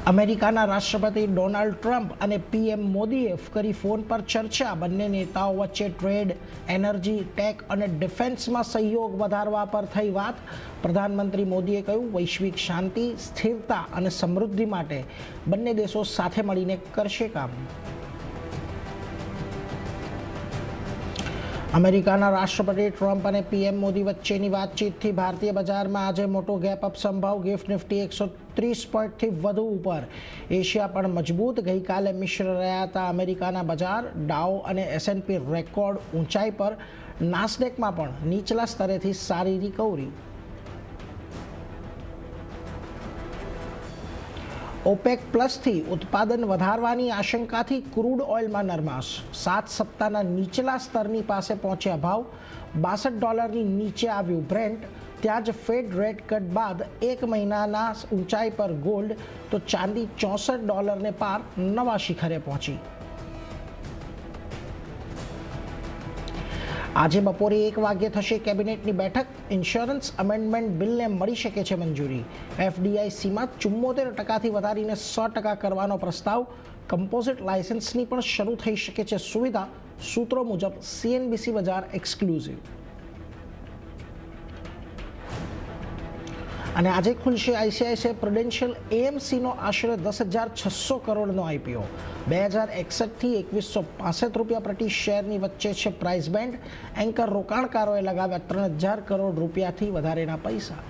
અમેરિકાના રાષ્ટ્રપતિ Donald Trump અને પીએમ મોદીએ કરી ફોન પર ચર્ચા. બંને નેતાઓ વચ્ચે ટ્રેડ, એનર્જી, ટેક અને ડિફેન્સમાં સહયોગ વધારવા પર થઈ વાત. પ્રધાનમંત્રી મોદીએ કહ્યું, વૈશ્વિક શાંતિ, સ્થિરતા અને સમૃદ્ધિ માટે બંને દેશો સાથે મળીને કરશે કામ. અમેરિકાના રાષ્ટ્રપતિ ટ્રમ્પ અને પીએમ મોદી વચ્ચેની વાતચીતથી ભારતીય બજારમાં આજે મોટો ગેપ અપ સંભવ. ગિફ્ટ નિફ્ટી 130 પોઈન્ટથી વધુ ઉપર. એશિયા પણ મજબૂત. ગઈકાલે મિશ્ર રહ્યા હતા અમેરિકાના બજાર. ડાઉ અને એસએનપી રેકોર્ડ ઊંચાઈ પર. નાસ્ડેકમાં પણ નીચલા સ્તરેથી સારી રિકવરી. ઓપેક પ્લસથી ઉત્પાદન વધારવાની આશંકાથી ક્રૂડ ઓઇલમાં નરમાશ. 7 સપ્તાહના નીચલા સ્તરની પાસે પહોંચ્યા ભાવ. $62 નીચે આવ્યું બ્રેન્ટ. ત્યાં જ ફેડ રેટ કટ બાદ એક મહિનાના ઊંચાઈ પર ગોલ્ડ, તો ચાંદી $64 પાર નવા શિખરે પહોંચી. આજે બપોરે 1 વાગ્યે થશે કેબિનેટની બેઠક. ઇન્સ્યોરન્સ અમેન્ડમેન્ટ બિલને મળી શકે છે મંજૂરી. એફડીઆઈસીમાં 74% વધારીને 100% કરવાનો પ્રસ્તાવ. કમ્પોઝિટ લાયસન્સની પણ શરૂ થઈ શકે છે સુવિધા, સૂત્રો મુજબ સીએનબીસી બજાર એક્સક્લુઝિવ. અને આજે ખુલશે આઈસીઆઈસીઆઈ પ્રુડેન્શિયલ એએમસીનો આશરે 10,600 કરોડનો આઈપીઓ. 2061થી ₹2165 પ્રતિ શેરની વચ્ચે છે પ્રાઇસ બેન્ડ. એન્કર રોકાણકારોએ લગાવ્યા ₹3,000 કરોડ વધારેના પૈસા.